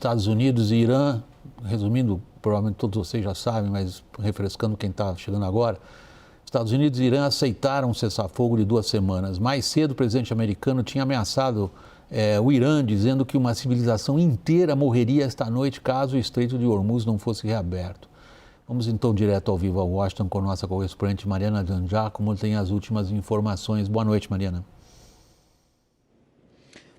Estados Unidos e Irã, resumindo, provavelmente todos vocês já sabem, mas refrescando quem está chegando agora, Estados Unidos e Irã aceitaram um cessar-fogo de 2 semanas. Mais cedo, o presidente americano tinha ameaçado o Irã, dizendo que uma civilização inteira morreria esta noite caso o Estreito de Hormuz não fosse reaberto. Vamos então direto ao vivo a Washington com nossa correspondente Mariana Giangiacomo, tem as últimas informações. Boa noite, Mariana.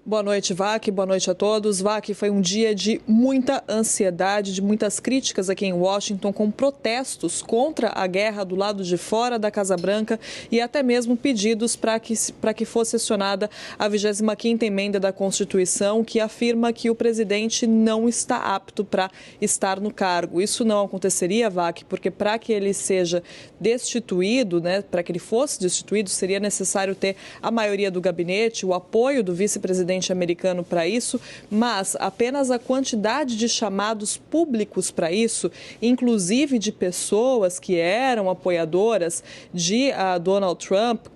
Boa noite, Vac. Boa noite a todos. Vac, foi um dia de muita ansiedade, de muitas críticas aqui em Washington, com protestos contra a guerra do lado de fora da Casa Branca e até mesmo pedidos para que fosse acionada a 25ª emenda da Constituição, que afirma que o presidente não está apto para estar no cargo. Isso não aconteceria, Vac, porque para que ele seja destituído, para que ele fosse destituído, seria necessário ter a maioria do gabinete, o apoio do vice-presidente americano para isso, mas apenas a quantidade de chamados públicos para isso, inclusive de pessoas que eram apoiadoras de Donald Trump,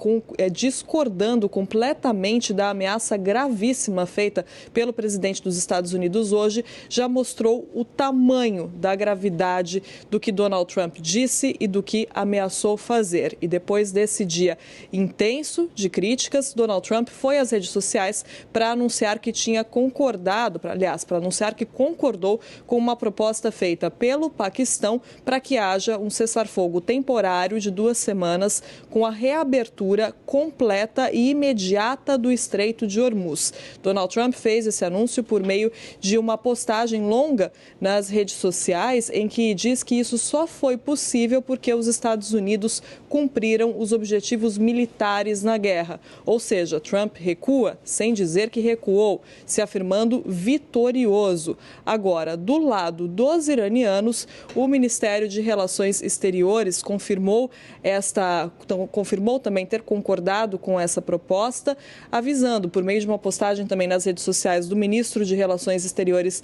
discordando completamente da ameaça gravíssima feita pelo presidente dos Estados Unidos hoje, já mostrou o tamanho da gravidade do que Donald Trump disse e do que ameaçou fazer. E depois desse dia intenso de críticas, Donald Trump foi às redes sociais para anunciar que tinha concordado, para anunciar que concordou com uma proposta feita pelo Paquistão para que haja um cessar-fogo temporário de 2 semanas com a reabertura completa e imediata do Estreito de Hormuz. Donald Trump fez esse anúncio por meio de uma postagem longa nas redes sociais em que diz que isso só foi possível porque os Estados Unidos cumpriram os objetivos militares na guerra. Ou seja, Trump recua sem dizer que recuou, se afirmando vitorioso. Agora, do lado dos iranianos, o Ministério de Relações Exteriores confirmou também ter concordado com essa proposta, avisando por meio de uma postagem também nas redes sociais do ministro de Relações Exteriores,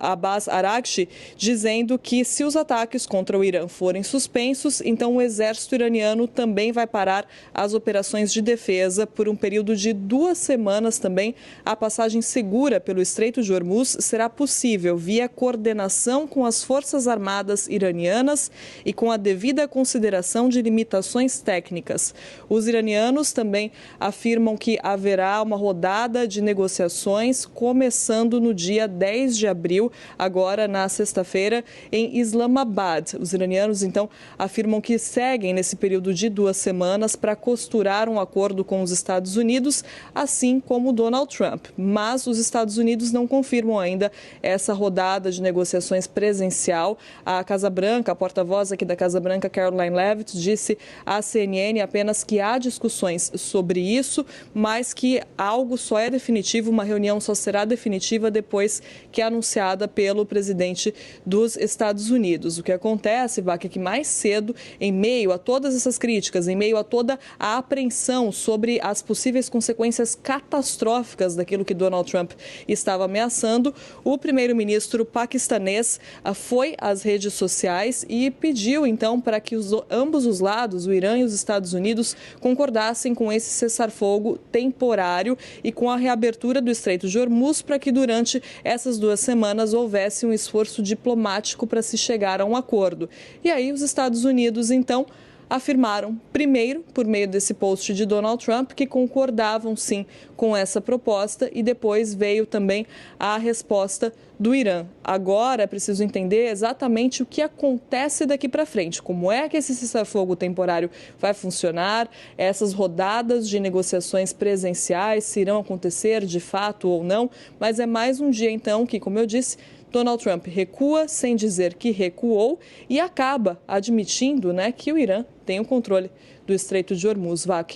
Abbas Araghchi, dizendo que se os ataques contra o Irã forem suspensos, então o exército iraniano também vai parar as operações de defesa por um período de 2 semanas também. A passagem segura pelo Estreito de Hormuz será possível via coordenação com as Forças Armadas iranianas e com a devida consideração de limitações técnicas. Os iranianos também afirmam que haverá uma rodada de negociações começando no dia 10 de abril, agora na sexta-feira, em Islamabad. Os iranianos, então, afirmam que seguem nesse período de 2 semanas para costurar um acordo com os Estados Unidos, assim como Donald Trump. Mas os Estados Unidos não confirmam ainda essa rodada de negociações presencial. A Casa Branca, a porta-voz aqui da Casa Branca, Caroline Leavitt, disse à CNN apenas que há discussões sobre isso, mas que algo só é definitivo, uma reunião só será definitiva depois que é anunciada pelo presidente dos Estados Unidos. O que acontece, Vac, é que mais cedo, em meio a todas essas críticas, em meio a toda a apreensão sobre as possíveis consequências catastróficas daquilo que Donald Trump estava ameaçando, o primeiro-ministro paquistanês foi às redes sociais e pediu, então, para que ambos os lados, o Irã e os Estados Unidos, concordassem com esse cessar-fogo temporário e com a reabertura do Estreito de Hormuz para que durante essas 2 semanas houvesse um esforço diplomático para se chegar a um acordo. E aí os Estados Unidos, então, afirmaram, primeiro, por meio desse post de Donald Trump, que concordavam sim com essa proposta e depois veio também a resposta do Irã. Agora é preciso entender exatamente o que acontece daqui para frente, como é que esse cessar-fogo temporário vai funcionar, essas rodadas de negociações presenciais, se irão acontecer de fato ou não, mas é mais um dia então que, como eu disse, Donald Trump recua sem dizer que recuou e acaba admitindo que o Irã tem o controle do Estreito de Hormuz, Vac.